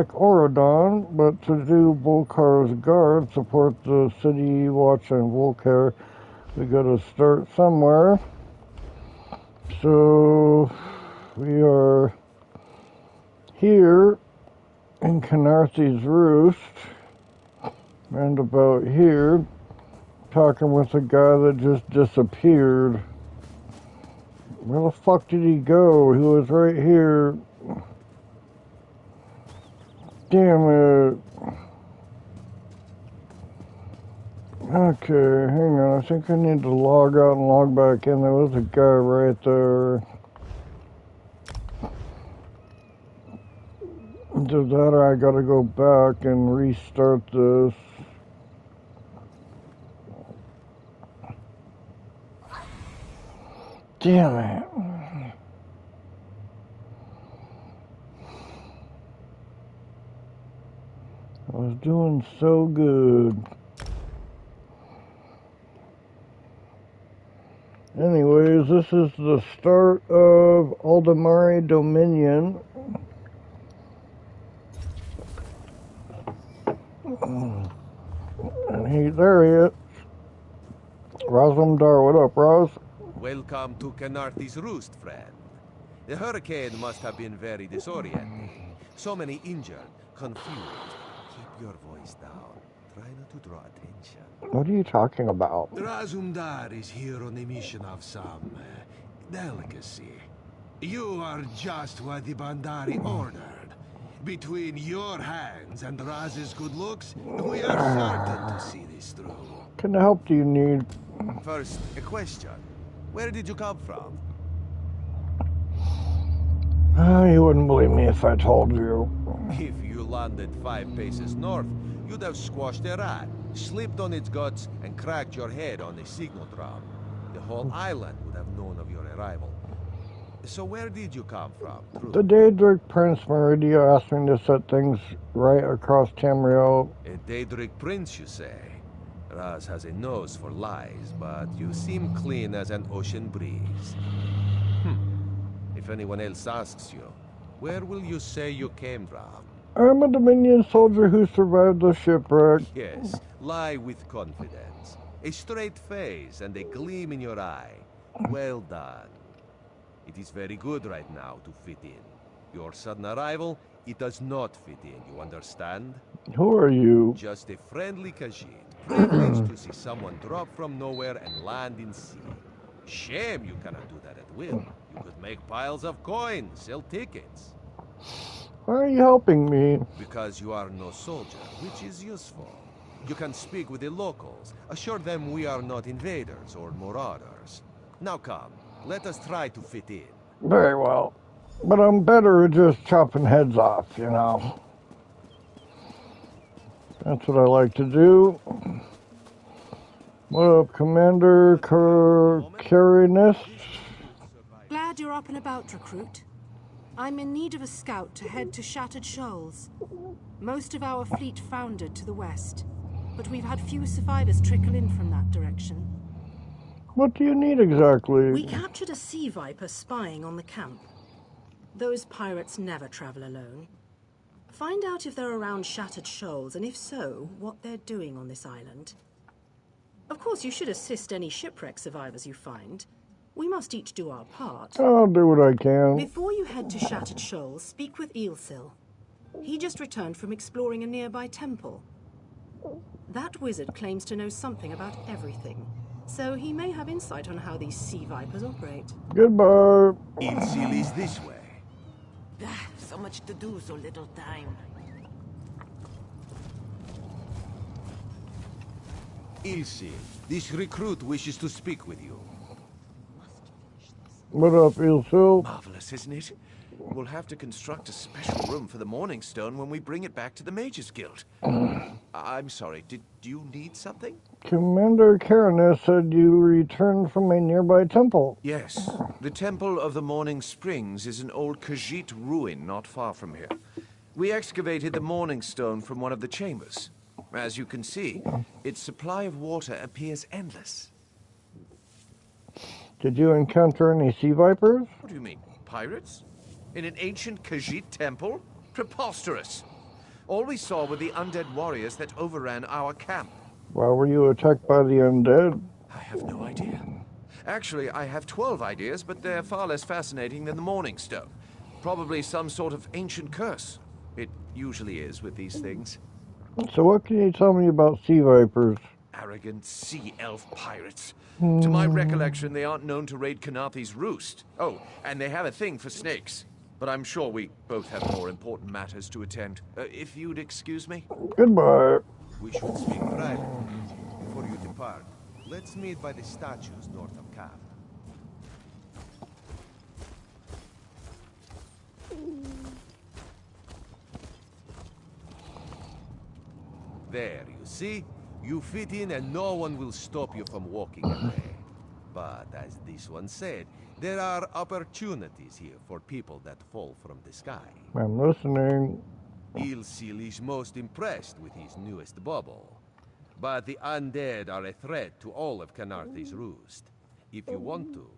Oradon, but to do Volkar's guard, support the city watch and Volkar, we gotta start somewhere. So we are here in Canarthy's Roost, and about here, talking with a guy that just disappeared. Where the fuck did he go? He was right here. Damn it. Okay, hang on. I think I need to log out and log back in. There was a guy right there. Either that or I gotta go back and restart this. Damn it. I was doing so good. Anyways, this is the start of Aldemari Dominion. And there he is. Razumdar, what up, Raz? Welcome to Canarthy's Roost, friend. The hurricane must have been very disorienting. So many injured, confused. Keep your voice down. Try not to draw attention. What are you talking about? Razumdar is here on a mission of some delicacy. You are just what the Bandari ordered. Between your hands and Raz's good looks, we are certain to see this through. What kind of help do you need? First, a question. Where did you come from? You wouldn't believe me if I told you. If you landed 5 paces north, you'd have squashed a rat, slipped on its guts, and cracked your head on a signal drum. The whole island would have known of your arrival. So where did you come from? The Daedric Prince Meridia asked me to set things right across Tamriel. A Daedric Prince, you say? Raz has a nose for lies, but you seem clean as an ocean breeze. If anyone else asks you, where will you say you came from? I'm a Dominion soldier who survived the shipwreck. Yes, lie with confidence. A straight face and a gleam in your eye. Well done. It is very good right now to fit in. Your sudden arrival, it does not fit in, you understand? Who are you? Just a friendly Khajiit. Privileged to see someone drop from nowhere and land in sea. Shame you cannot do that at will. You could make piles of coins, sell tickets. Why are you helping me? Because you are no soldier, which is useful. You can speak with the locals, assure them we are not invaders or marauders. Now come, let us try to fit in. Very well. But I'm better at just chopping heads off, you know. That's what I like to do. What up, Commander Carinus? Glad you're up and about, recruit. I'm in need of a scout to head to Shattered Shoals. Most of our fleet foundered to the west, but we've had few survivors trickle in from that direction. What do you need exactly? We captured a sea viper spying on the camp. Those pirates never travel alone. Find out if they're around Shattered Shoals, and if so, what they're doing on this island. Of course, you should assist any shipwreck survivors you find. We must each do our part. I'll do what I can. Before you head to Shattered Shoals, speak with Eelsil. He just returned from exploring a nearby temple. That wizard claims to know something about everything, so he may have insight on how these sea vipers operate. Goodbye. Eelsil is this way. So much to do, so little time. Eelsil, this recruit wishes to speak with you. What up, Eelsil? Marvelous, isn't it? We'll have to construct a special room for the Morning Stone when we bring it back to the Mages Guild. I'm sorry, did you need something? Commander Carinus said you returned from a nearby temple. Yes. The Temple of the Morning Springs is an old Khajiit ruin not far from here. We excavated the Morning Stone from one of the chambers. As you can see, its supply of water appears endless. Did you encounter any sea vipers? What do you mean, pirates? In an ancient Khajiit temple? Preposterous! All we saw were the undead warriors that overran our camp. Why were you attacked by the undead? I have no idea. Actually, I have 12 ideas, but they're far less fascinating than the Morning Stone. Probably some sort of ancient curse. It usually is with these things. So what can you tell me about sea vipers? Arrogant sea elf pirates. To my recollection, they aren't known to raid Kanathi's roost. Oh, and they have a thing for snakes. But I'm sure we both have more important matters to attend. If you'd excuse me? Goodbye. We should speak privately. Before you depart, let's meet by the statues north of camp. There, you see? You fit in and no one will stop you from walking away. But as this one said, there are opportunities here for people that fall from the sky. I'm listening. Ilsil is most impressed with his newest bubble. But the undead are a threat to all of Canarthi's roost. If you want to,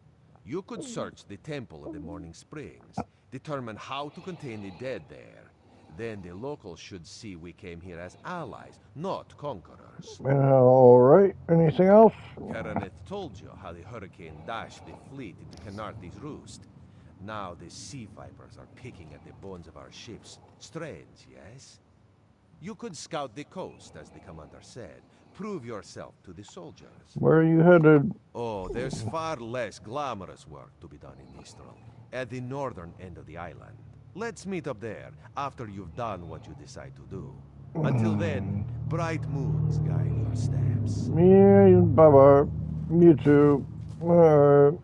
you could search the Temple of the Morning Springs, determine how to contain the dead there. Then the locals should see we came here as allies, not conquerors. All right. Anything else? Karaneth told you how the hurricane dashed the fleet into Canarthi's roost. Now the sea vipers are picking at the bones of our ships. Strange, yes? You could scout the coast, as the commander said. Prove yourself to the soldiers. Where are you headed? Oh, there's far less glamorous work to be done in Mistral, at the northern end of the island. Let's meet up there, after you've done what you decide to do. Until then, bright moons guide your steps. Yeah, bye-bye. You too. Alright.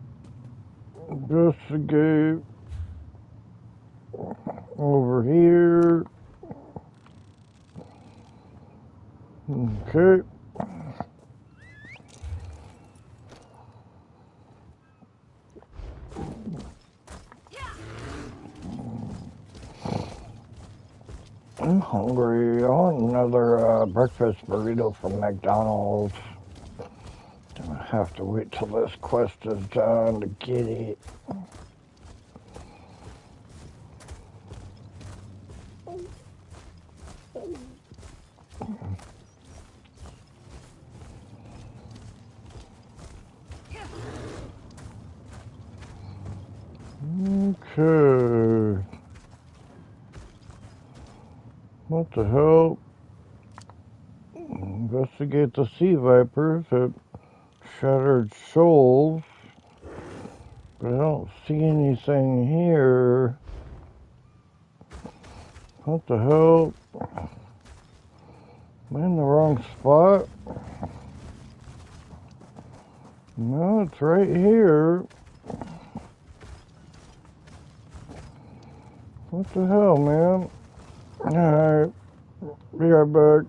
Investigate. Over here. Okay. I'm hungry. I want another breakfast burrito from McDonald's. I have to wait till this quest is done to get it. Okay. What the hell? Investigate the sea vipers at Shattered Shoals. But I don't see anything here. What the hell? Am I in the wrong spot? No, it's right here. What the hell, man? Alright. Be right back.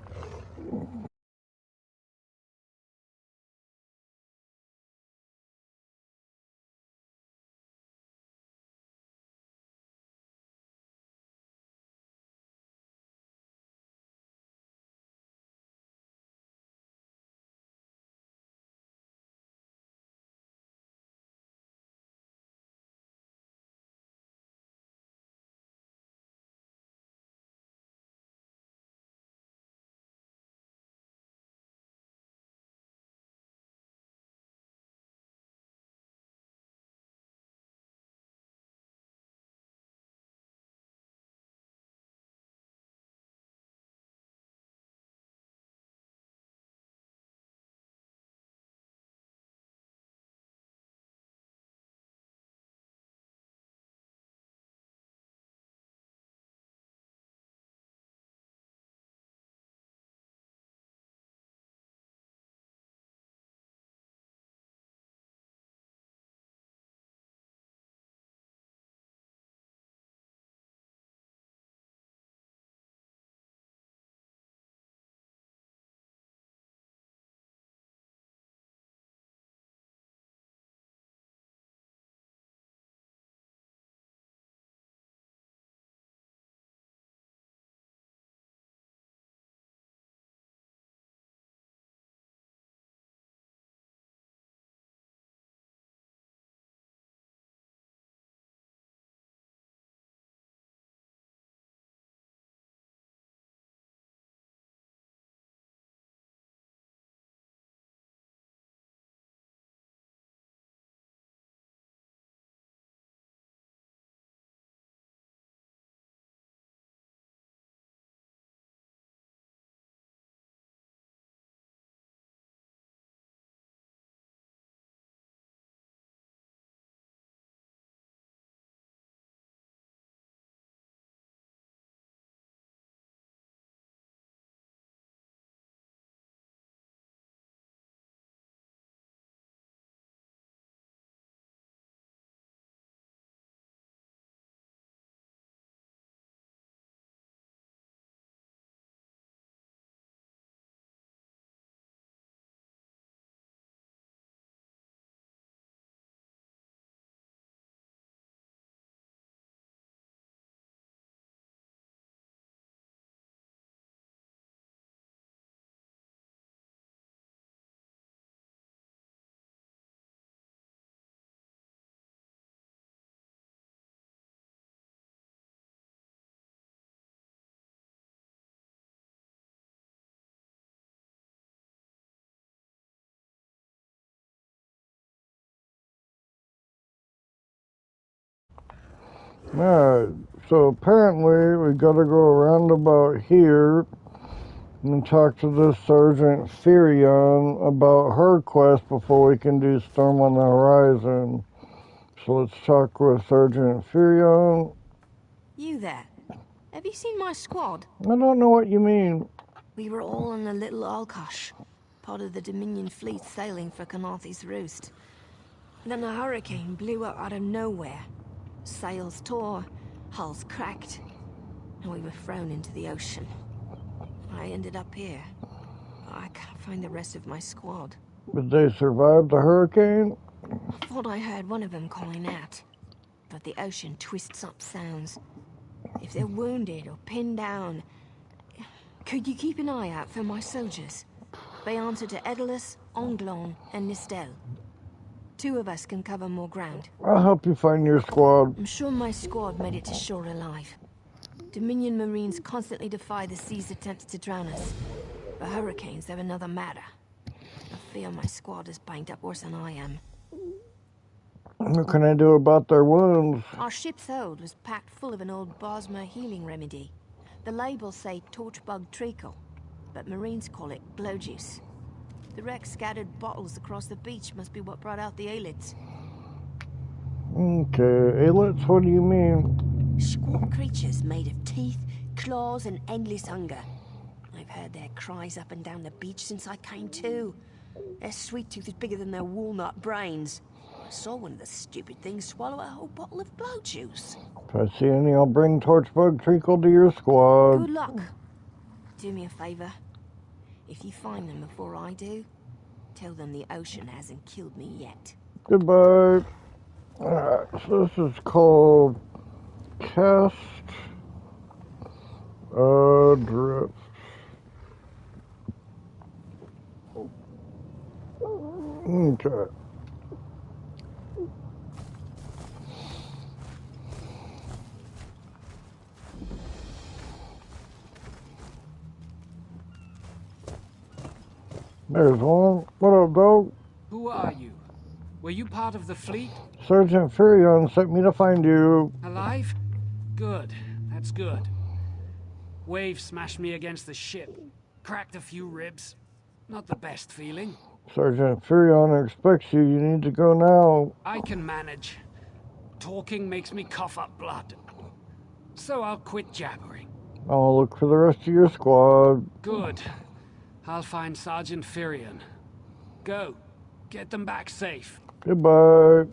Alright, so apparently we gotta go around about here and talk to this Sergeant Furion about her quest before we can do Storm on the Horizon. So let's talk with Sergeant Furion. You there? Have you seen my squad? I don't know what you mean. We were all on a little Alkosh, part of the Dominion fleet sailing for Canarthy's Roost. Then a hurricane blew up out of nowhere. Sails tore, hulls cracked, and we were thrown into the ocean. I ended up here. I can't find the rest of my squad. Did they survive the hurricane? I thought I heard one of them calling out, but the ocean twists up sounds. If they're wounded or pinned down, could you keep an eye out for my soldiers? They answer to Edalus, Onglon, and Nistel. 2 of us can cover more ground. I'll help you find your squad. I'm sure my squad made it to shore alive. Dominion Marines constantly defy the sea's attempts to drown us. The hurricanes, they're another matter. I fear my squad is banged up worse than I am. What can I do about their wounds? Our ship's hold was packed full of an old Bosmer healing remedy. The labels say torchbug treacle, but Marines call it glow juice. The wreck scattered bottles across the beach must be what brought out the ailits. Okay, Ailits, what do you mean? Squat creatures made of teeth, claws, and endless hunger. I've heard their cries up and down the beach since I came to. Their sweet tooth is bigger than their walnut brains. I saw one of the stupid things swallow a whole bottle of blow juice. If I see any, I'll bring Torchbug Treacle to your squad. Good luck. Do me a favor. If you find them before I do, tell them the ocean hasn't killed me yet. Goodbye. Alright, so this is called Cast Adrift. Okay. There's one. What up, dog? Who are you? Were you part of the fleet? Sergeant Furion sent me to find you. Alive? Good. That's good. Waves smashed me against the ship. Cracked a few ribs. Not the best feeling. Sergeant Furion expects you. You need to go now. I can manage. Talking makes me cough up blood. So I'll quit jabbering. I'll look for the rest of your squad. Good. I'll find Sergeant Furion. Go. Get them back safe. Goodbye.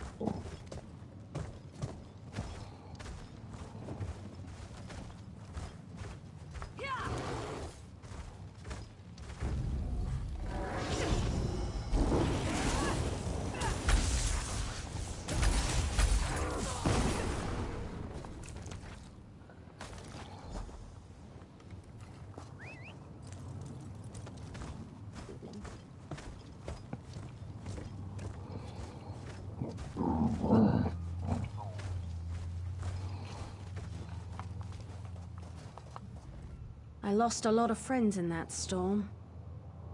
I lost a lot of friends in that storm.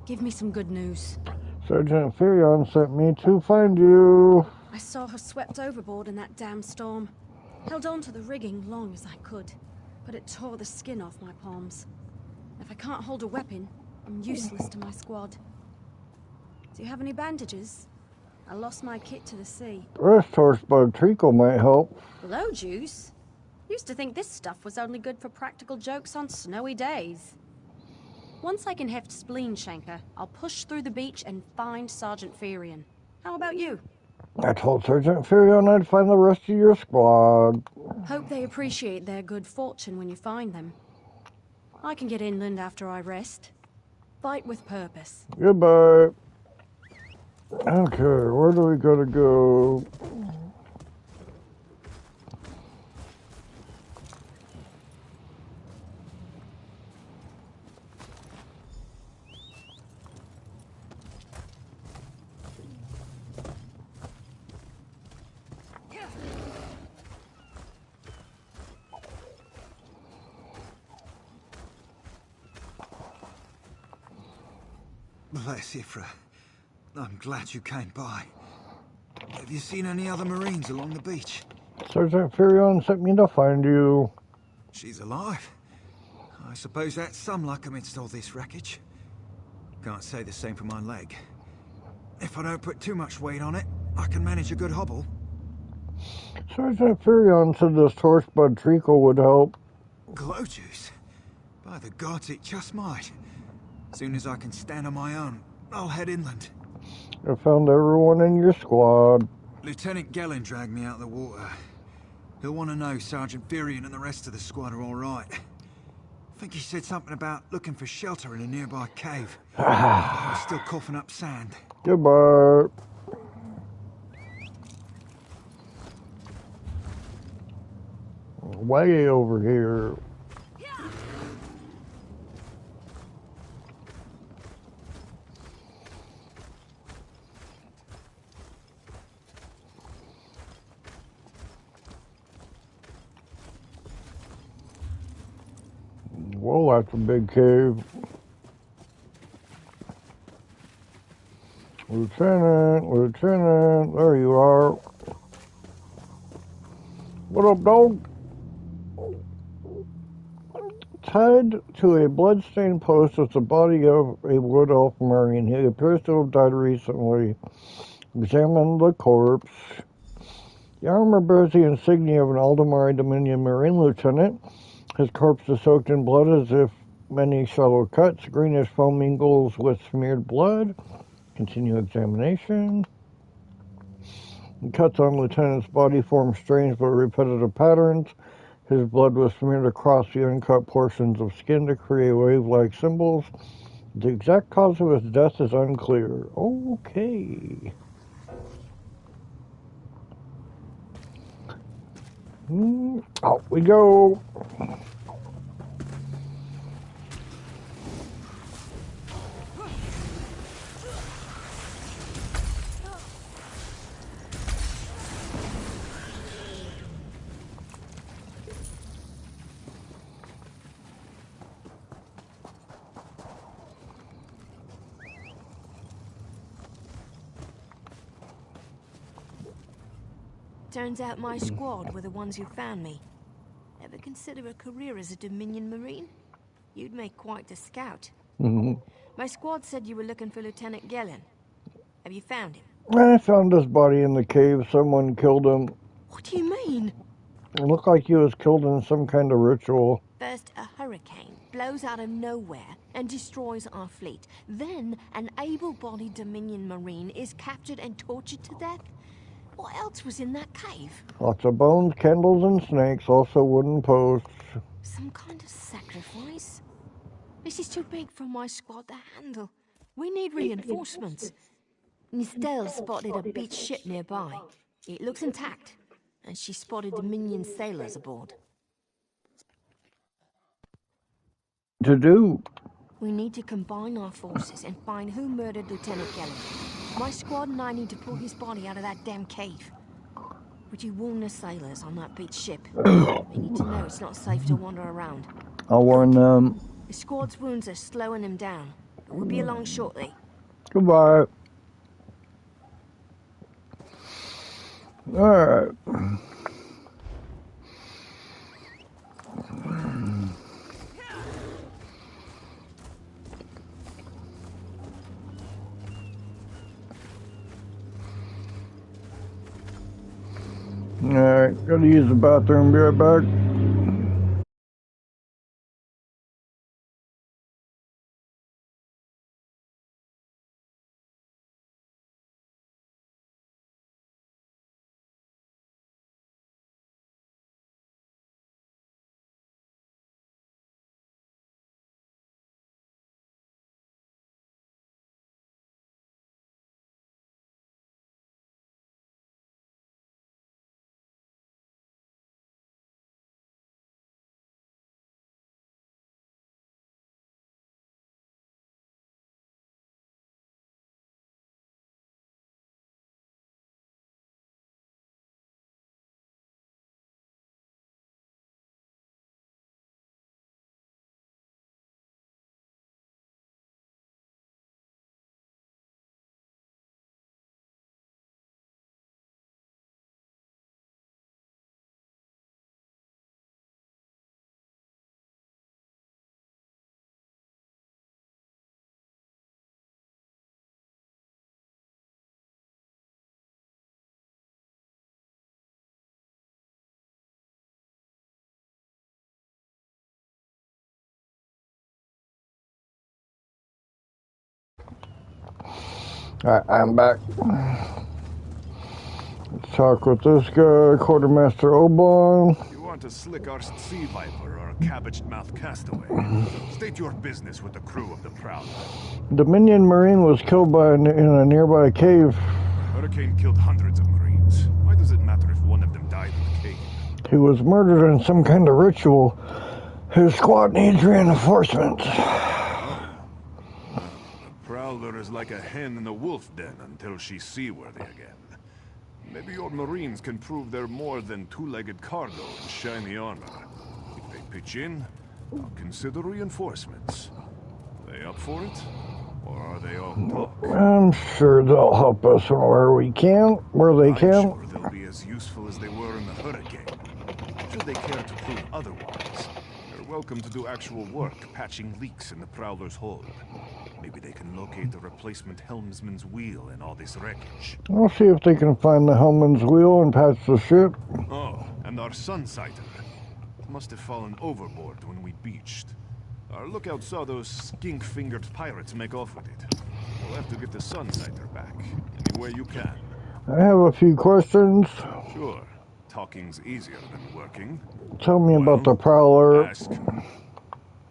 Give me some good news. Sergeant Furion sent me to find you. I saw her swept overboard in that damn storm. Held on to the rigging long as I could, but it tore the skin off my palms. If I can't hold a weapon, I'm useless to my squad. Do you have any bandages? I lost my kit to the sea. The rest Torchbug Treacle might help. Blow juice? Used to think this stuff was only good for practical jokes on snowy days. Once I can heft Spleen Shanker, I'll push through the beach and find Sergeant Furion. How about you? I told Sergeant Furion I'd find the rest of your squad. Hope they appreciate their good fortune when you find them. I can get inland after I rest. Fight with purpose. Goodbye. Okay, where do we gotta go? Bless you, I'm glad you came by. Have you seen any other Marines along the beach? Sergeant Furion sent me to find you. She's alive. I suppose that's some luck amidst all this wreckage. Can't say the same for my leg. If I don't put too much weight on it, I can manage a good hobble. Sergeant Furion said this torchbud treacle would help. Glow juice? By the gods, it just might. Soon as I can stand on my own, I'll head inland. I found everyone in your squad. Lieutenant Gellin dragged me out of the water. He'll want to know Sergeant Furion and the rest of the squad are all right. I think he said something about looking for shelter in a nearby cave. I was still coughing up sand. Goodbye. Way over here. Whoa, that's a big cave. Lieutenant, there you are. What up, dog? Tied to a bloodstained post is the body of a wood elf marine. He appears to have died recently. Examine the corpse. The armor bears the insignia of an Aldemari Dominion Marine lieutenant. His corpse is soaked in blood as if many shallow cuts. Greenish foam mingles with smeared blood. Continue examination. The cuts on Lieutenant's body form strange but repetitive patterns. His blood was smeared across the uncut portions of skin to create wave-like symbols. The exact cause of his death is unclear. Okay. Out we go. Turns out my squad were the ones who found me. Ever consider a career as a Dominion Marine? You'd make quite a scout. My squad said you were looking for Lieutenant Gellin. Have you found him? I found his body in the cave. Someone killed him. What do you mean? It looked like he was killed in some kind of ritual. First, a hurricane blows out of nowhere and destroys our fleet. Then, an able-bodied Dominion Marine is captured and tortured to death. What else was in that cave? Lots of bones, candles, and snakes. Also wooden posts. Some kind of sacrifice? This is too big for my squad to handle. We need reinforcements. Nistel spotted a beached ship nearby. It looks intact, and she spotted Dominion sailors aboard. To do. We need to combine our forces and find who murdered Lieutenant Gellin. My squad and I need to pull his body out of that damn cave. Would you warn the sailors on that beached ship? They need to know it's not safe to wander around. I'll warn them. The squad's wounds are slowing him down. We'll be along shortly. Goodbye. Alright. Alright, gotta use the bathroom, be right back. Alright, I'm back. Let's talk with this guy, Quartermaster Oblong. You want to slick our sea viper or a cabbage-mouthed castaway? State your business with the crew of the Prowler. Dominion Marine was killed in a nearby cave. Hurricane killed hundreds of Marines. Why does it matter if one of them died in the cave? He was murdered in some kind of ritual. His squad needs reinforcements. The Prowler is like a hen in a wolf den until she's seaworthy again. Maybe your Marines can prove they're more than two-legged cargo and shiny armor. If they pitch in, I'll consider reinforcements. Are they up for it? Or are they all talk? I'm sure they'll help us where they can. I'm sure they'll be as useful as they were in the Hurricane. Should they care to prove otherwise, they're welcome to do actual work patching leaks in the Prowler's hold. Maybe they can locate the replacement helmsman's wheel in all this wreckage. I'll see if they can find the helmsman's wheel and patch the ship. Oh, and our Sunsighter. It must have fallen overboard when we beached. Our lookout saw those skink-fingered pirates make off with it. We'll have to get the Sunsighter back, any way you can. I have a few questions. Sure. Talking's easier than working. Tell me about the Prowler. Ask me.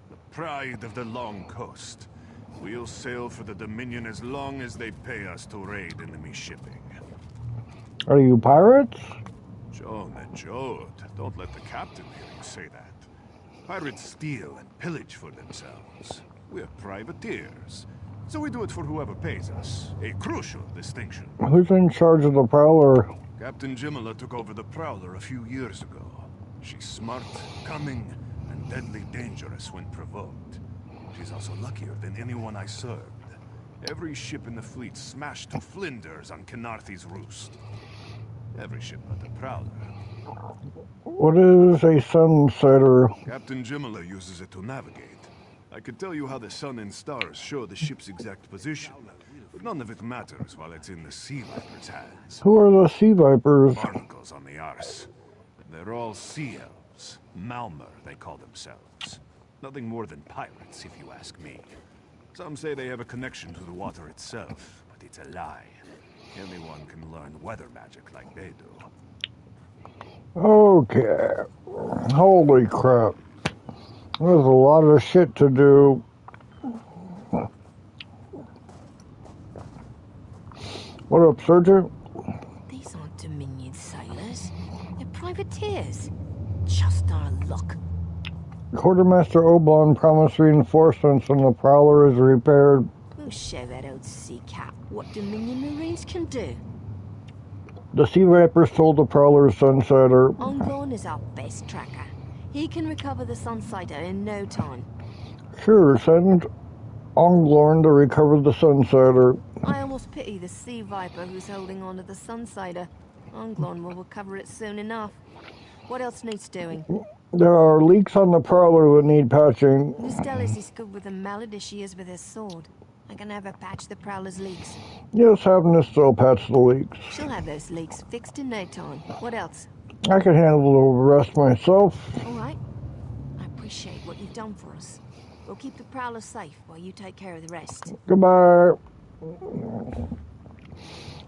The pride of the long coast. We'll sail for the Dominion as long as they pay us to raid enemy shipping. Are you pirates? Joan and Jode, don't let the captain hear you say that. Pirates steal and pillage for themselves. We're privateers, so we do it for whoever pays us. A crucial distinction. Who's in charge of the Prowler? Captain Jimala took over the Prowler a few years ago. She's smart, cunning, and deadly dangerous when provoked. She's also luckier than anyone I served. Every ship in the fleet smashed to flinders on Kynarthi's roost. Every ship but the Prowler. What is a Sunsighter? Captain Jimala uses it to navigate. I could tell you how the sun and stars show the ship's exact position, but none of it matters while it's in the Sea Viper's hands. Who are the Sea Vipers? Barnacles on the arse. They're all sea elves. Malmer, they call themselves. Nothing more than pirates, if you ask me. Some say they have a connection to the water itself, but it's a lie. Anyone can learn weather magic like they do. Okay. Holy crap. There's a lot of shit to do. What up, Sergeant? These aren't Dominion sailors. They're privateers. Just our luck. Quartermaster Oblong promised reinforcements when the Prowler is repaired. We'll show that old sea cat what Dominion Marines can do. The Sea Vipers told the Prowler's Sunsighter. OnLine is our best tracker. He can recover the Sunsighter in no time. Sure, send OnLine to recover the Sunsighter. I almost pity the Sea Viper who's holding on to the Sunsighter. OnLine will recover it soon enough. What else needs doing? There are leaks on the Prowler that need patching. Stella's is good with a mallet as she is with his sword. I can have her patch the Prowler's leaks. Yes, have Nistel patch the leaks. She'll have those leaks fixed in no time. What else? I can handle the rest myself. All right. I appreciate what you've done for us. We'll keep the Prowler safe while you take care of the rest. Goodbye.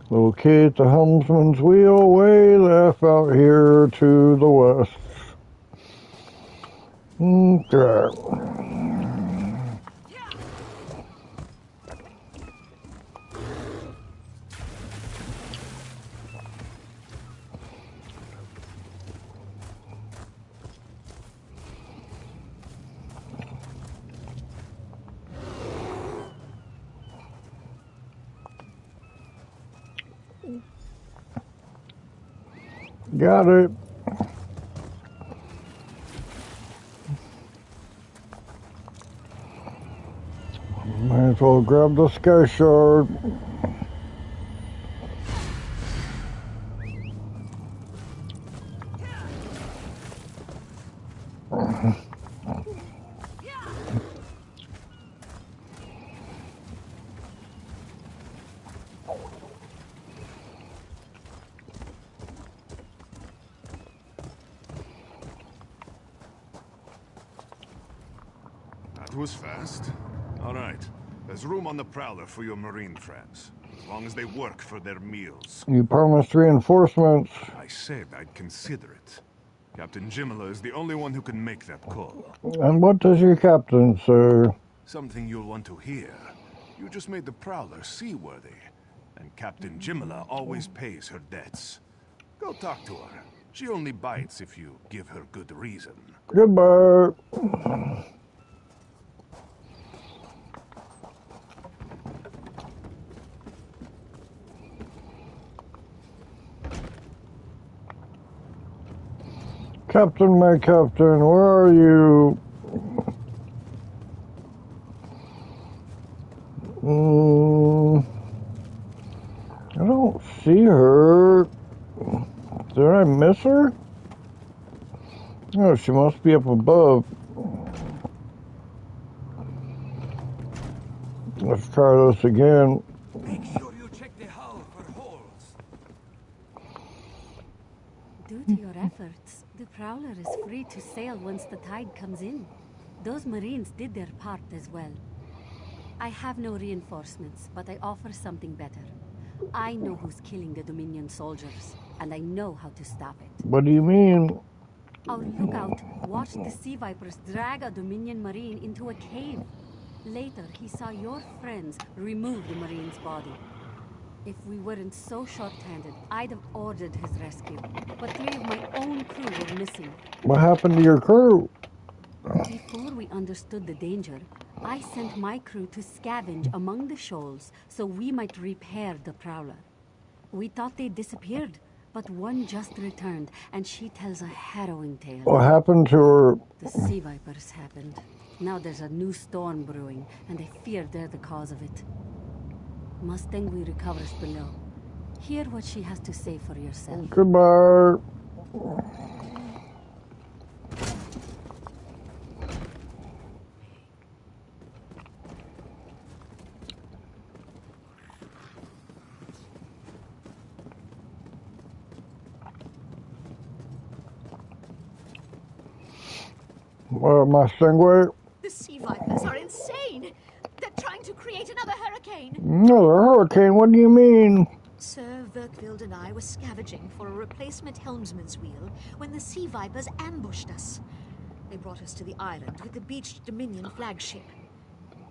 Locate the helmsman's wheel way left out here to the west. Okay. Got it. Might as well grab the sky shard. That was fast. All right. There's room on the Prowler for your Marine friends. as long as they work for their meals. You promised reinforcements. I said I'd consider it. Captain Jimala is the only one who can make that call. And what does your captain say? Something you'll want to hear. You just made the Prowler seaworthy, and Captain Jimala always pays her debts. Go talk to her. She only bites if you give her good reason. Goodbye. Captain, my captain, where are you? I don't see her. Did I miss her? Oh, she must be up above. Let's try this again. Make sure you check the hull for holes. Due to your efforts, the Prowler is free to sail once the tide comes in. Those Marines did their part as well. I have no reinforcements, but I offer something better. I know who's killing the Dominion soldiers, and I know how to stop it. What do you mean? Our lookout watched the Sea Vipers drag a Dominion Marine into a cave. Later, he saw your friends remove the Marine's body. If we weren't so short-handed, I'd have ordered his rescue. But 3 of my own crew were missing. What happened to your crew? Before we understood the danger, I sent my crew to scavenge among the shoals so we might repair the Prowler. We thought they disappeared, but one just returned, and she tells a harrowing tale. What happened to her? The Sea Vipers happened. Now there's a new storm brewing, and I fear they're the cause of it. Mustang recovers below. Hear what she has to say for yourself. Goodbye. My Stingray? The Sea Vipers are insane. They're trying to create another hurricane. Another hurricane? What do you mean? Sir Verkvild and I were scavenging for a replacement helmsman's wheel when the Sea Vipers ambushed us. They brought us to the island with the beached Dominion flagship.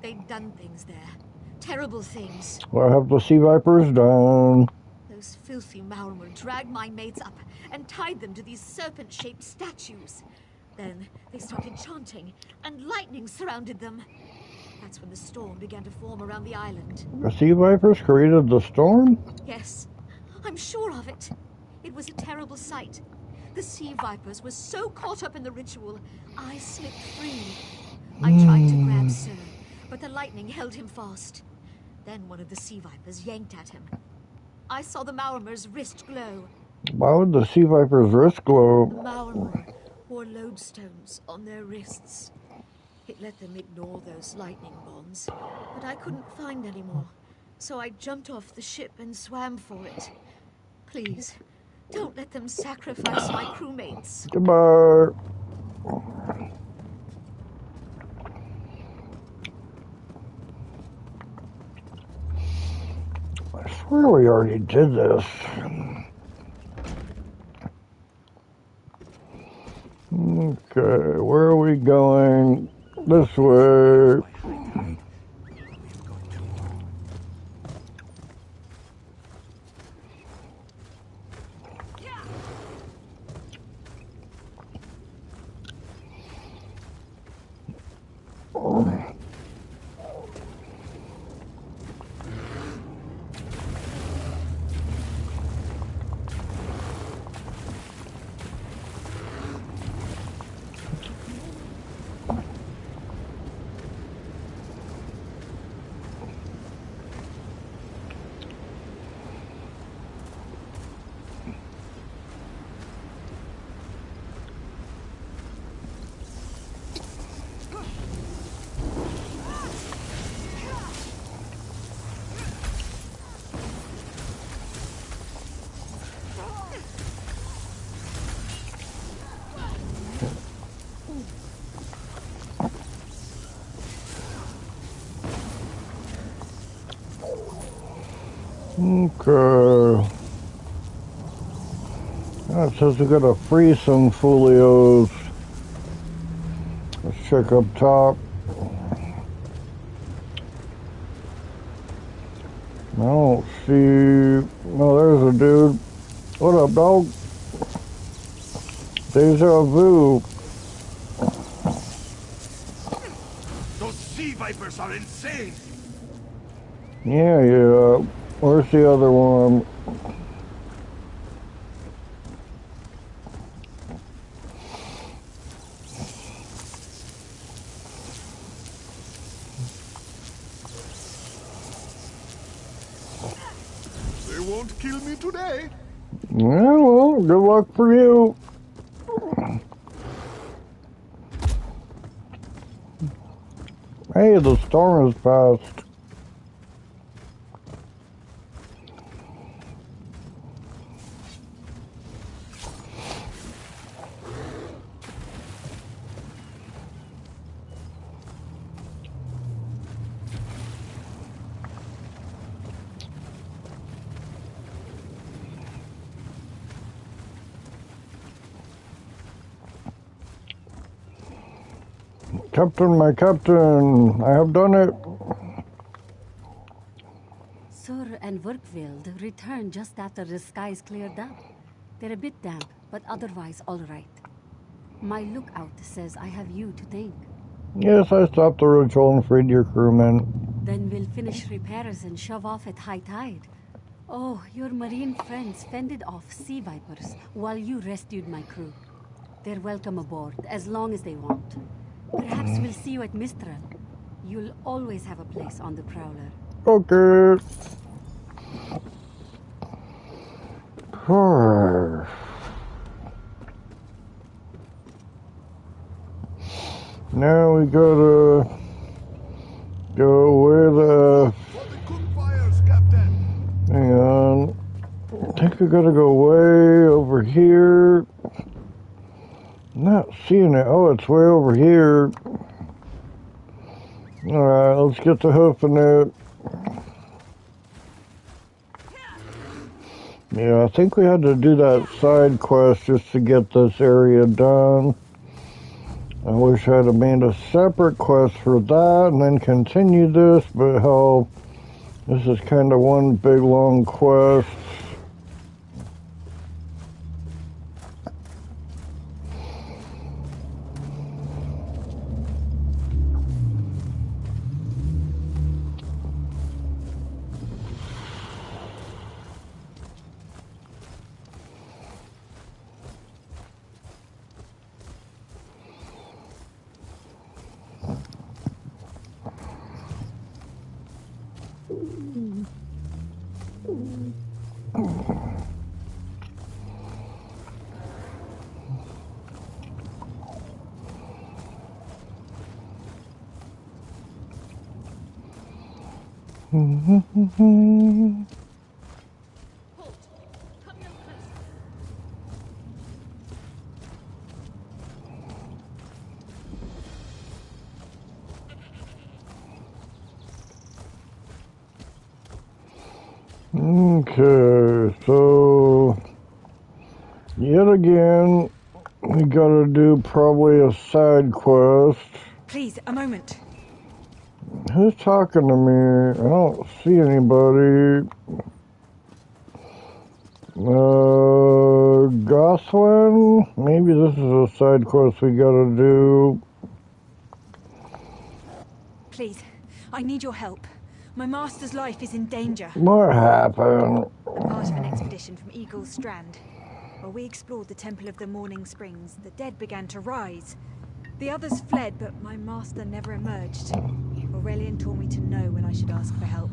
They'd done things there. Terrible things. What have the Sea Vipers done? Those filthy Maormer dragged my mates up and tied them to these serpent-shaped statues. Then they started chanting, and lightning surrounded them. That's when the storm began to form around the island. The Sea Vipers created the storm? Yes, I'm sure of it. It was a terrible sight. The Sea Vipers were so caught up in the ritual, I slipped free. I tried to grab Sir, but the lightning held him fast. Then one of the Sea Vipers yanked at him. I saw the Maormer's wrist glow. Why would the Sea Viper's wrist glow? The Maormer wore lodestones on their wrists. It let them ignore those lightning bonds, but I couldn't find any more. So I jumped off the ship and swam for it. Please, don't let them sacrifice my crewmates. Goodbye. I swear we already did this. Okay, where are we going? This way. Okay. It says we gotta freeze some folios. Let's check up top. I don't see... No, there's a dude. What up, dog? Deja vu. Those sea vipers are insane! Yeah. Where's the other one? They won't kill me today. Yeah, well, good luck for you. Hey, the storm has passed. Captain, my captain, I have done it. Sur and Werkveld returned just after the skies cleared up. They're a bit damp, but otherwise all right. My lookout says I have you to thank. Yes, I stopped the ritual and freed your crewmen. Then we'll finish repairs and shove off at high tide. Oh, your marine friends fended off sea vipers while you rescued my crew. They're welcome aboard, as long as they want. Perhaps we'll see you at Mistral. You'll always have a place on the Prowler. Okay. Now we gotta go where the... Hang on. I think we gotta go way over here. Not seeing it. Oh, it's way over here. Alright, let's get to hoofing it. Yeah, I think we had to do that side quest just to get this area done. I wish I'd have made a separate quest for that and then continue this, but hell, this is kind of one big long quest. Okay, so yet again we gotta do probably a side quest. Please, a moment. Who's talking to me? I don't see anybody. Goswin? Maybe this is a side quest we gotta do. Please, I need your help. My master's life is in danger. What happened? I'm part of an expedition from Eagle's Strand. While we explored the Temple of the Morning Springs, the dead began to rise. The others fled, but my master never emerged. Aurelian told me to know when I should ask for help.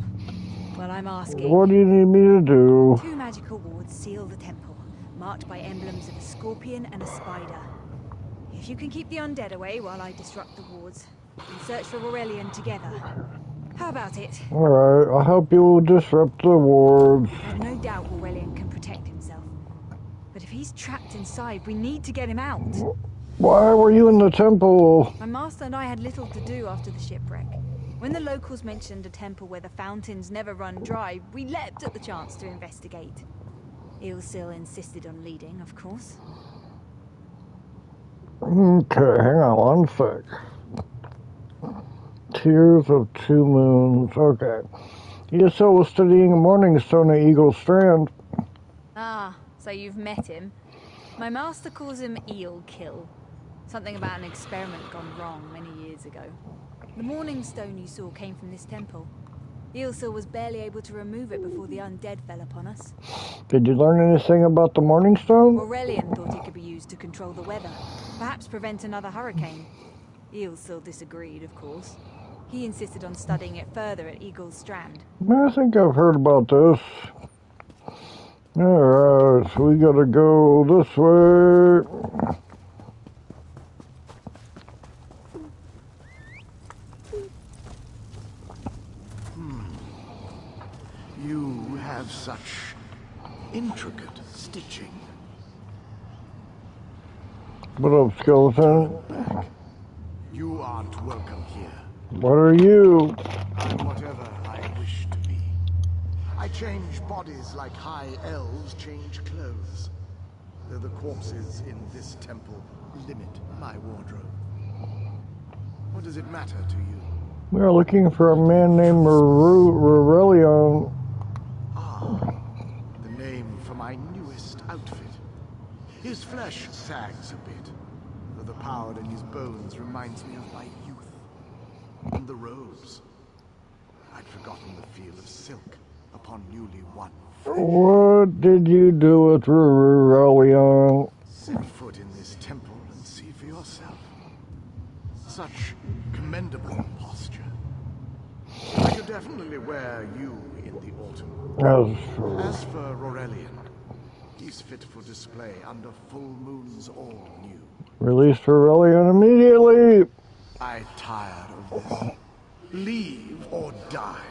Well, I'm asking. What do you need me to do? 2 magical wards seal the temple, marked by emblems of a scorpion and a spider. If you can keep the undead away while I disrupt the wards, and search for Aurelian together. How about it? Alright, I'll help you disrupt the wards. I have no doubt Aurelian can protect himself. But if he's trapped inside, we need to get him out. Why were you in the temple? My master and I had little to do after the shipwreck. When the locals mentioned a temple where the fountains never run dry, we leapt at the chance to investigate. Ilsil insisted on leading, of course. Okay, hang on one sec. Tears of Two Moons. Okay. Ilsil was studying a morning stone at Eagle Strand. Ah, so you've met him. My master calls him Eel Kill. Something about an experiment gone wrong many years ago. The morning stone you saw came from this temple. Ilsil was barely able to remove it before the undead fell upon us. Did you learn anything about the morning stone? Aurelian thought it could be used to control the weather. Perhaps prevent another hurricane. Ilsil disagreed, of course. He insisted on studying it further at Eagle's Strand. I think I've heard about this. Alright, so we gotta go this way. You have such intricate stitching. What up, skeleton? You aren't welcome here. What are you? I'm whatever I wish to be. I change bodies like high elves change clothes. Though the corpses in this temple limit my wardrobe. What does it matter to you? We are looking for a man named Aurelian. The name for my newest outfit. His flesh sags a bit, though the power in his bones reminds me of my youth. And the robes. I'd forgotten the feel of silk upon newly won fresh. What did you do with Aurelian? Set foot in this temple and see for yourself. Such commendable posture. I could definitely wear you in the autumn. As for Aurelian, he's fit for display under full moons all new. Release Aurelian immediately! I'm tired of this. Leave or die.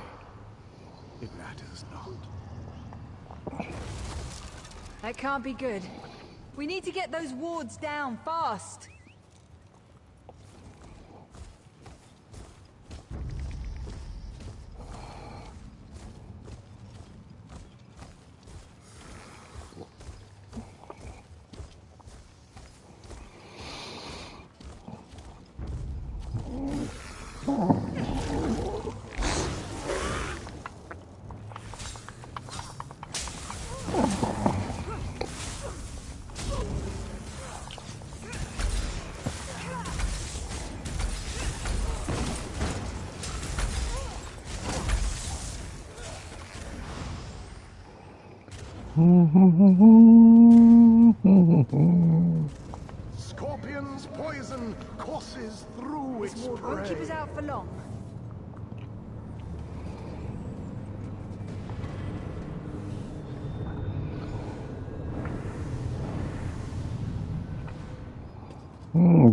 It matters not. That can't be good. We need to get those wards down fast. Scorpions, poison courses through its prey. Won't keep us out for long.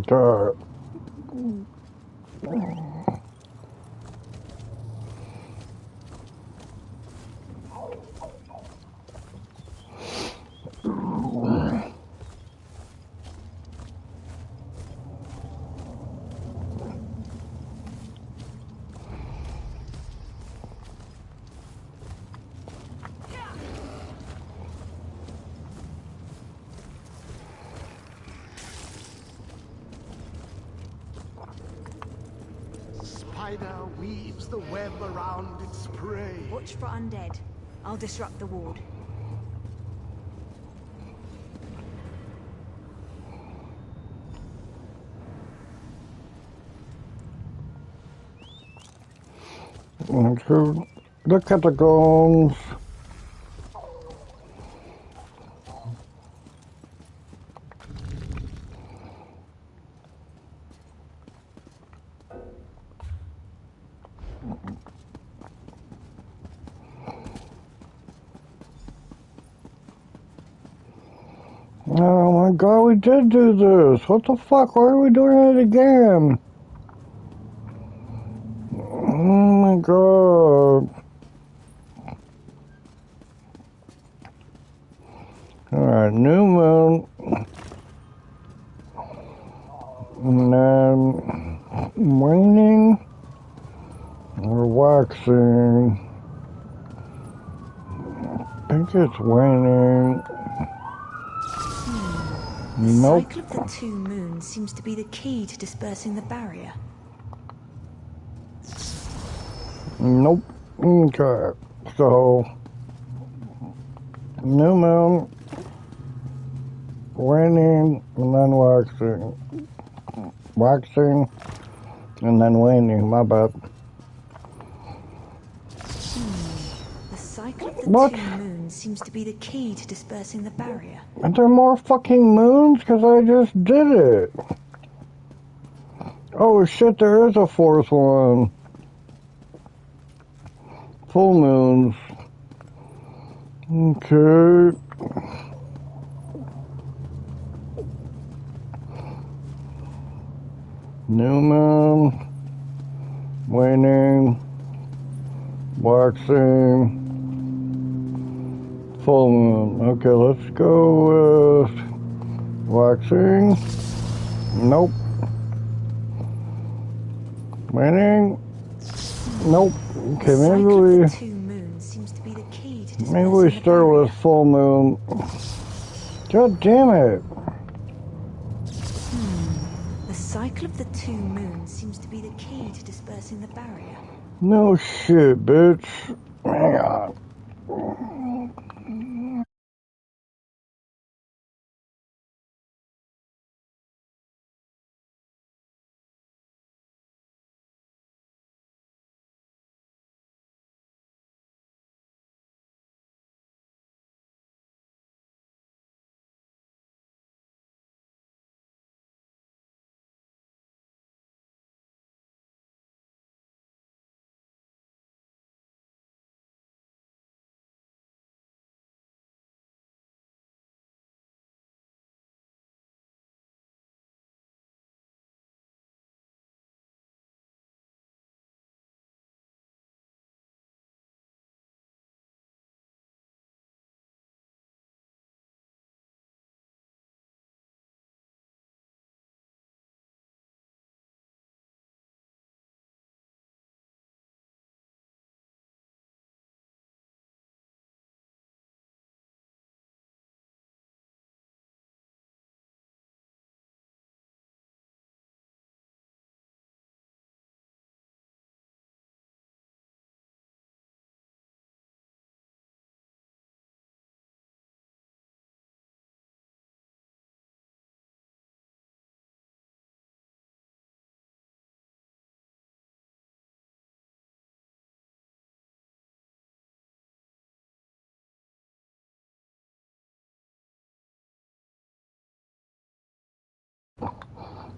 God. Spider weaves the web around its prey. Watch for undead. I'll disrupt the ward. The catacombs. Oh my god, we did do this. What the fuck? Why are we doing it again? Oh my god. Alright, new moon. And then waning. We're waxing. I think it's waning. The Nope. cycle of the two moons seems to be the key to dispersing the barrier. Nope. Okay. So, new moon, waning, and then waxing. Waxing, and then waning. My bad. The cycle of the What? two moons seems to be the key to dispersing the barrier. Are there more fucking moons? Because I just did it. Oh shit, there is a fourth one. Full moons. Okay. New moon. Waning. Waxing. Full moon. Okay, let's go with waxing. Nope. Waning. Nope. Okay, maybe we start with full moon. God damn it. The cycle of the two moons seems to be the key to dispersing the barrier. No shit, bitch. Hang on.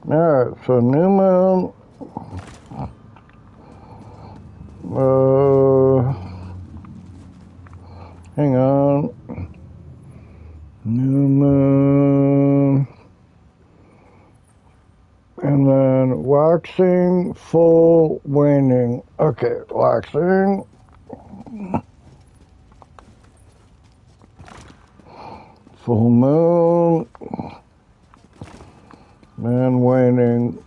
Alright, so new moon. Hang on. New moon. And then waxing, full, waning. Okay, waxing. Full moon. And waning.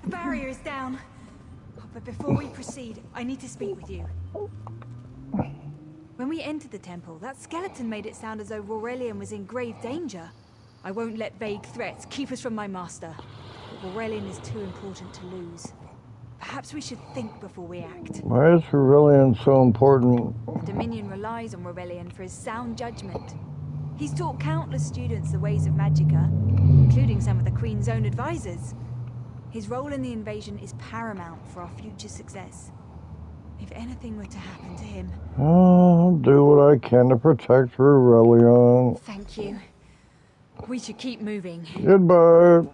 The barrier is down. But before we proceed, I need to speak with you. When we entered the temple, that skeleton made it sound as though Aurelian was in grave danger. I won't let vague threats keep us from my master. But Aurelian is too important to lose. Perhaps we should think before we act. Why is Aurelian so important? The Dominion relies on Aurelian for his sound judgment. He's taught countless students the ways of Magicka, including some of the Queen's own advisors. His role in the invasion is paramount for our future success. If anything were to happen to him... I'll do what I can to protect Aurelian. Thank you. We should keep moving. Goodbye.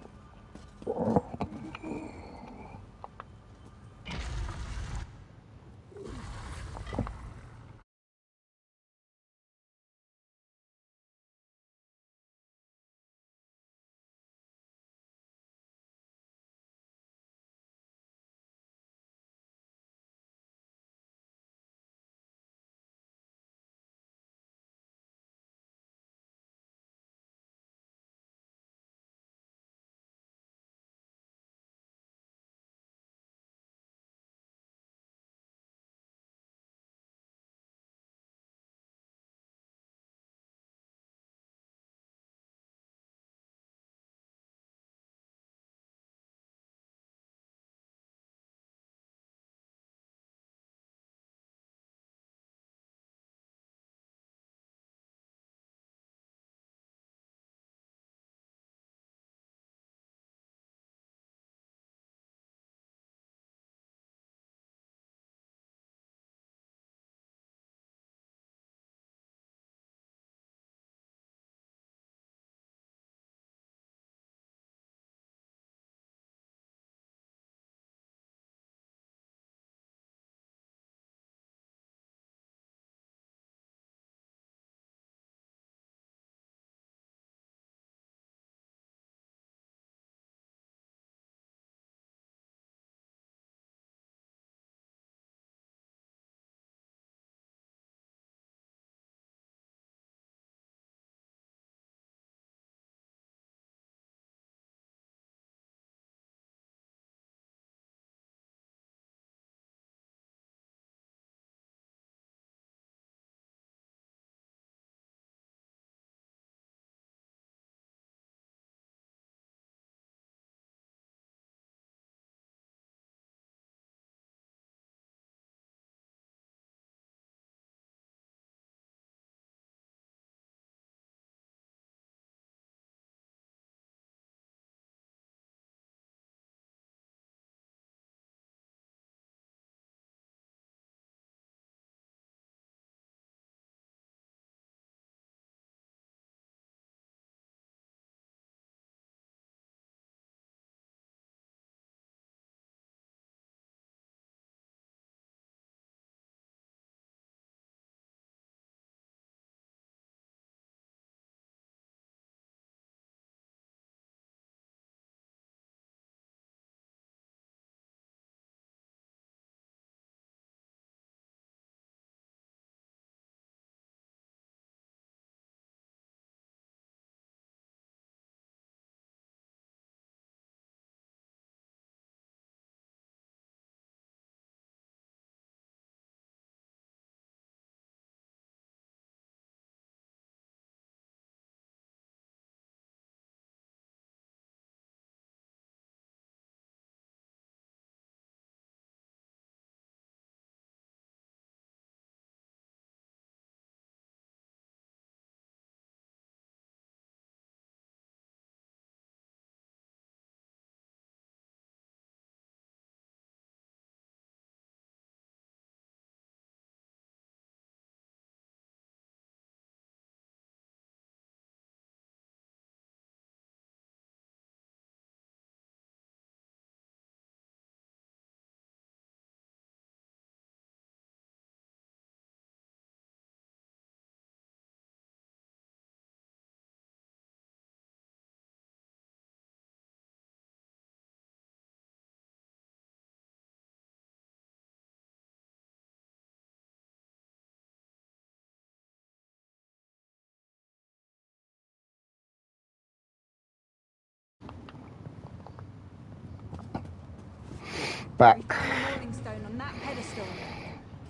back. Morning stone on that pedestal.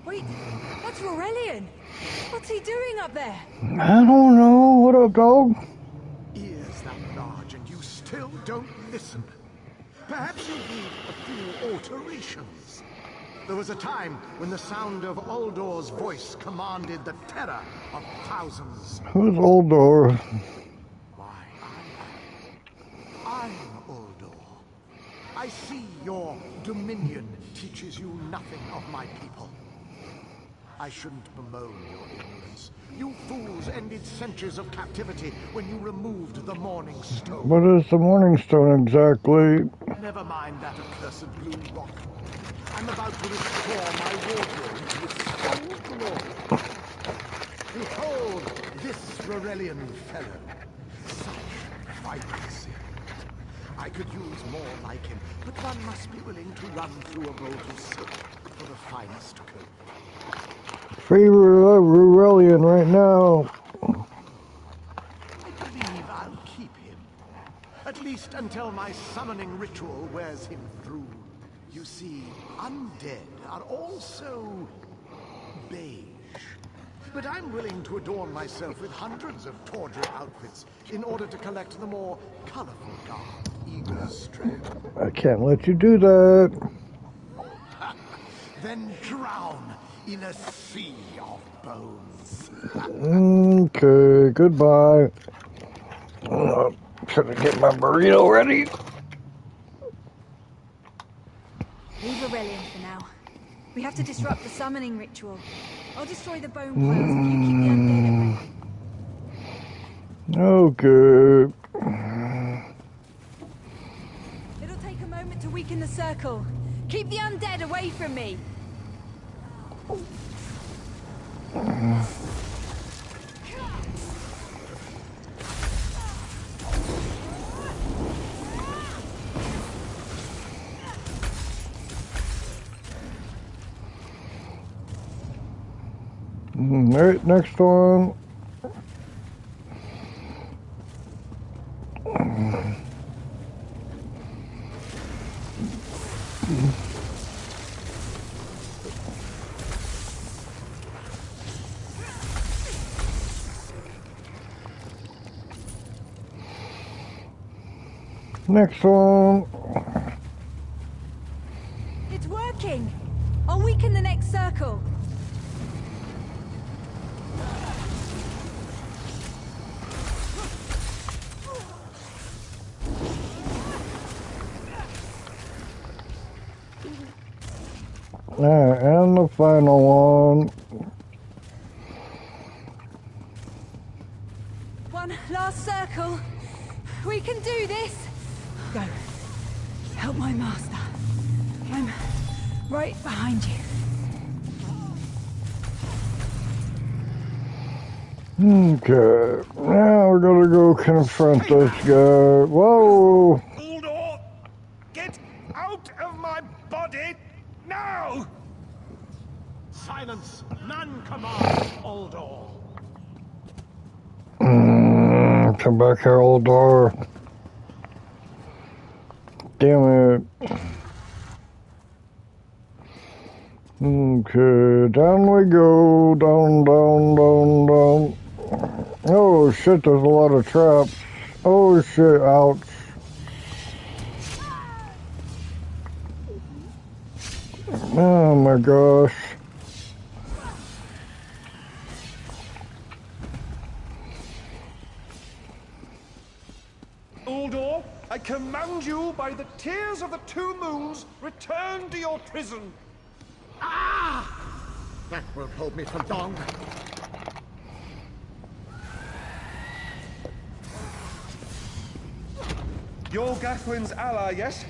Wait, that's Aurelian. What's he doing up there? I don't know. What up, dog? Ears that large and you still don't listen. Perhaps you need a few alterations. There was a time when the sound of Uldor's voice commanded the terror of thousands. Who's Uldor? Why, I'm Uldor. I see your dominion teaches you nothing of my people. I shouldn't bemoan your ignorance. You fools ended centuries of captivity when you removed the Morning Stone. What is the Morning Stone exactly? Never mind that accursed blue rock. I'm about to restore my wardrobe to its full glory. Behold this Rorellian fellow. Such vibrancy. I could use more like him, but one must be willing to run through a bolt of silk for the finest coat. Favorite of Rurelian right now. I believe I'll keep him. At least until my summoning ritual wears him through. You see, undead are also beige. But I'm willing to adorn myself with hundreds of tawdry outfits in order to collect the more colorful garb, Eagle's strand. I can't let you do that. Then drown in a sea of bones. Okay, goodbye. I'm trying to get my burrito ready. Leave Aurelian for now. We have to disrupt the summoning ritual. I'll destroy the bone piles if you keep the undead at bay. Okay. It'll take a moment to weaken the circle. Keep the undead away from me. Alright, next one. Next one. It's working. I'll weaken the next circle. And the final one. One last circle. We can do this. Go. Help my master. I'm right behind you. Okay, now we're gonna go confront this guy. Whoa! Uldor, get out of my body now! Silence! None command Uldor. Come back here, Uldor. Damn it. Okay, down we go. Down, down, down, down. Oh shit, there's a lot of traps. Oh shit, ouch. Oh my gosh. Uldor, I command you by the tears of the two moons, return to your prison. Ah! That won't hold me for long. You're Gathwin's ally, yes?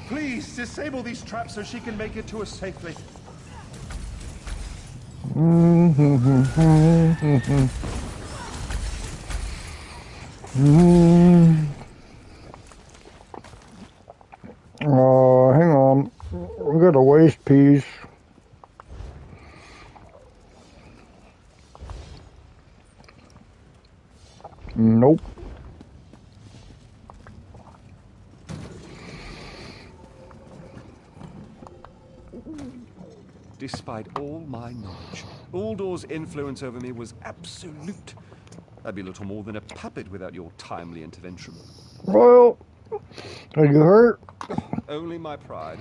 Please, disable these traps so she can make it to us safely. Oh, hang on. We got a waste piece. Nope. despite all my knowledge. Uldor's influence over me was absolute. I'd be little more than a puppet without your timely intervention. Well, are you hurt? Only my pride.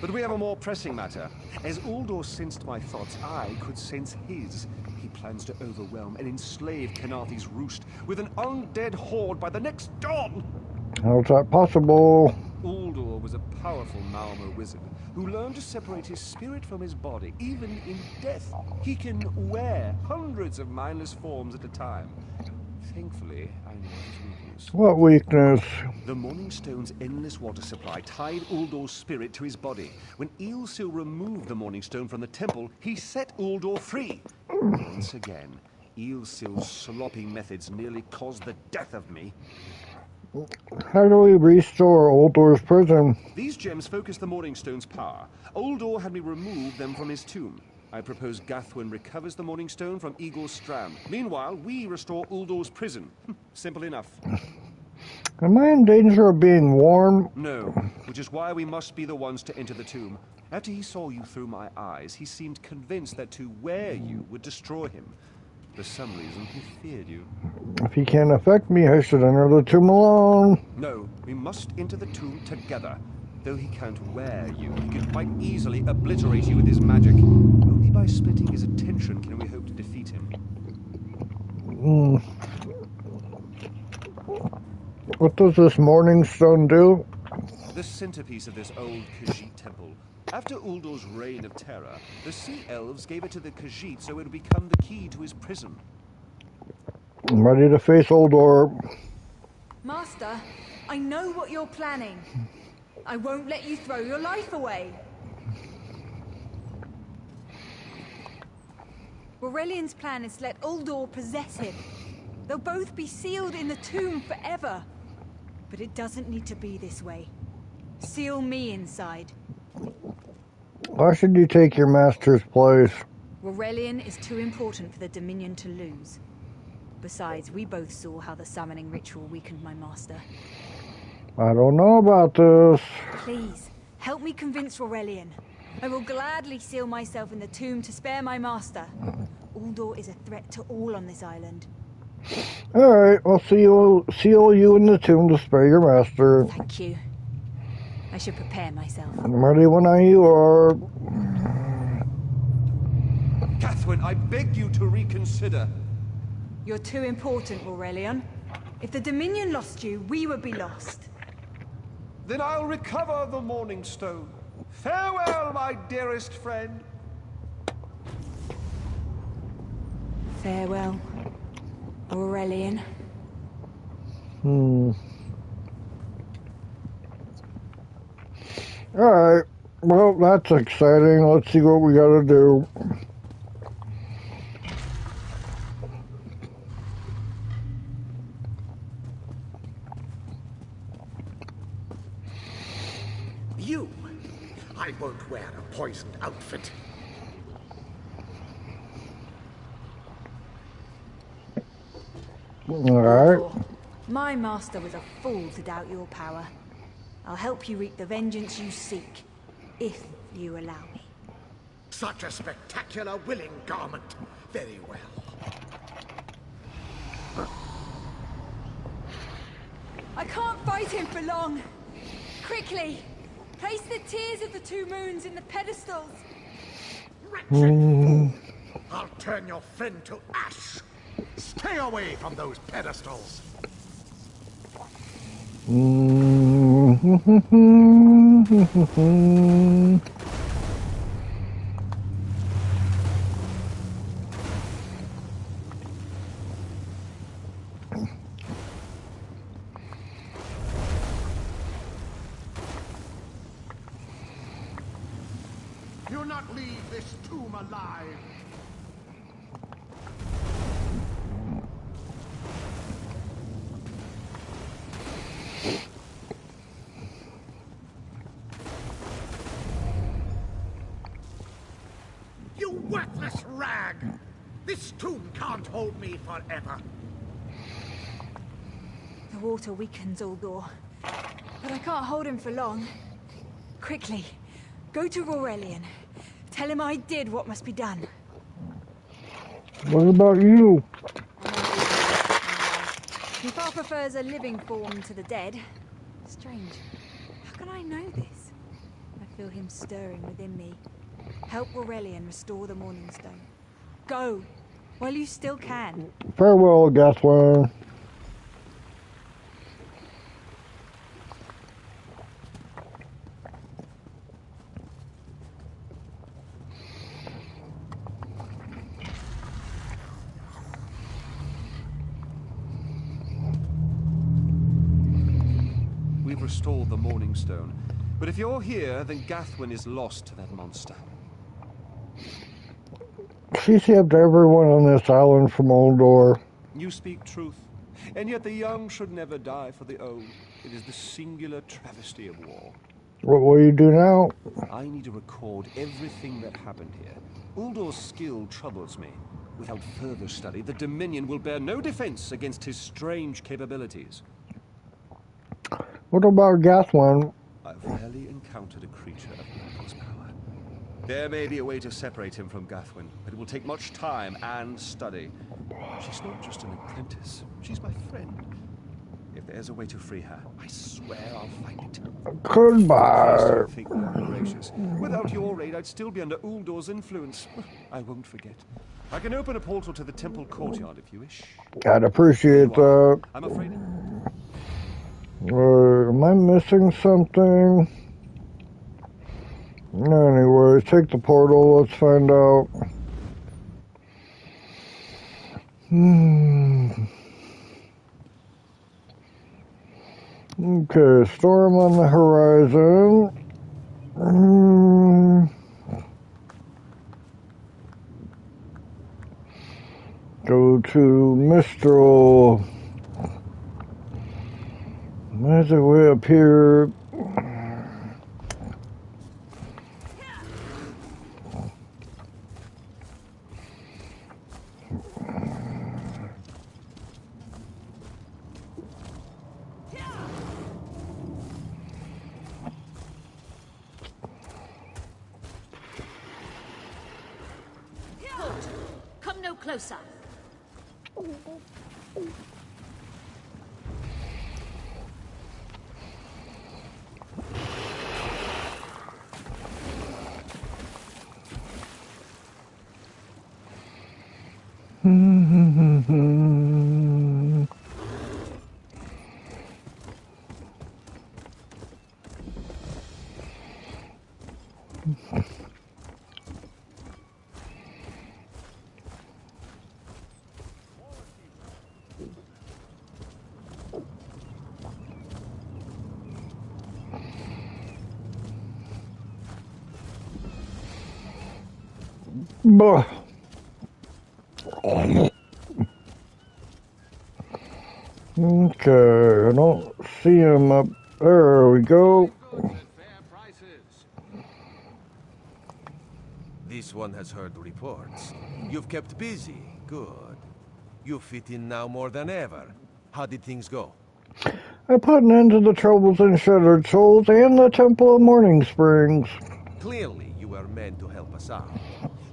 But we have a more pressing matter. As Uldor sensed my thoughts, I could sense his. He plans to overwhelm and enslave Kenathi's roost with an undead horde by the next dawn! How's that possible? Uldor was a powerful Malmo wizard who learned to separate his spirit from his body, even in death. He can wear hundreds of mindless forms at a time. Thankfully, I know his weakness. What weakness? The Morning Stone's endless water supply tied Uldor's spirit to his body. When Eilsil removed the Morning Stone from the temple, he set Uldor free. Once again, Eilsil's sloppy methods nearly caused the death of me. How do we restore Uldor's prison? These gems focus the Morning Stone's power. Uldor had me remove them from his tomb. I propose Gathwin recovers the Morning Stone from Eagle's Strand. Meanwhile, we restore Uldor's prison. Simple enough. Am I in danger of being warned? No, which is why we must be the ones to enter the tomb. After he saw you through my eyes, he seemed convinced that to wear you would destroy him. For some reason, he feared you. If he can't affect me, I should enter the tomb alone. No, we must enter the tomb together. Though he can't wear you, he can quite easily obliterate you with his magic. Only by splitting his attention can we hope to defeat him. What does this Morning Stone do? The centerpiece of this old Khajiit temple. After Uldor's reign of terror, the Sea Elves gave it to the Khajiit so it would become the key to his prison. I'm ready to face Uldor. Master, I know what you're planning. I won't let you throw your life away. Aurelian's plan is to let Uldor possess him. They'll both be sealed in the tomb forever. But it doesn't need to be this way. Seal me inside. Why should you take your master's place? Aurelian is too important for the Dominion to lose. Besides, we both saw how the summoning ritual weakened my master. I don't know about this. Please, help me convince Aurelian. I will gladly seal myself in the tomb to spare my master. Uldor is a threat to all on this island. Alright, I'll seal you in the tomb to spare your master. Thank you. I should prepare myself. I'm ready when you are. Gathwin, I beg you to reconsider. You're too important, Aurelian. If the Dominion lost you, we would be lost. Then I'll recover the Morning Stone. Farewell, my dearest friend. Farewell, Aurelian. Alright, well, that's exciting. Let's see what we gotta do. You! I won't wear a poisoned outfit. Alright. My master was a fool to doubt your power. I'll help you reap the vengeance you seek, if you allow me. Such a spectacular willing garment. Very well. I can't fight him for long. Quickly, place the tears of the two moons in the pedestals. I'll turn your friend to ash. Stay away from those pedestals. You'll not leave this tomb alive. You worthless rag! This tomb can't hold me forever. The water weakens Uldor, but I can't hold him for long. Quickly, go to Aurelian. Tell him I did what must be done. What about you? He far prefers a living form to the dead. Strange. How can I know this? I feel him stirring within me. Help Aurelian restore the Morningstone. Go, while you still can. Farewell, Gathwin. We've restored the Morningstone. But if you're here, then Gathwin is lost to that monster. She saved everyone on this island from Oldor. You speak truth. And yet the young should never die for the old. It is the singular travesty of war. What will you do now? I need to record everything that happened here. Uldor's skill troubles me. Without further study, the Dominion will bear no defense against his strange capabilities. What about Gathwin? I've rarely encountered a creature of Uldor's power. There may be a way to separate him from Gathwin, but it will take much time and study. She's not just an apprentice, she's my friend. If there's a way to free her, I swear I'll find it. Goodbye. Think more gracious. Without your aid, I'd still be under Uldor's influence. I won't forget. I can open a portal to the temple courtyard if you wish. I'd appreciate that. I'm afraid. Am I missing something? Anyway, take the portal. Let's find out. Okay, storm on the horizon. Go to Mistral. There's a way up here. Come no closer. Bah. Okay, I don't see him up there. We go. This one has heard reports. You've kept busy. Good. You fit in now more than ever. How did things go? I put an end to the troubles in Shattered Souls and the Temple of Morning Springs. Clearly, you were meant to help us out.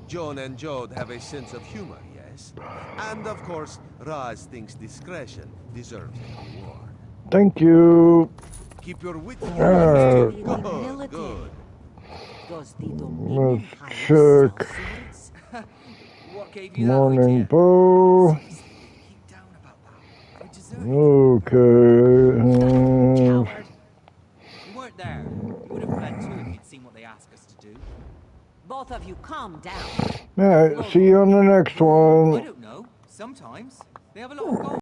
Joan and Jode have a sense of humor, yes? And of course, Raz thinks discretion deserves a reward. Thank you. Keep your wits. Good. Good. Let's check. Morning bow. Okay. You weren't there. You would have fled too if you'd seen what they asked us to do. Both of you calm down. Alright, see you on the next one. I don't know. Sometimes. They have a lot of gold.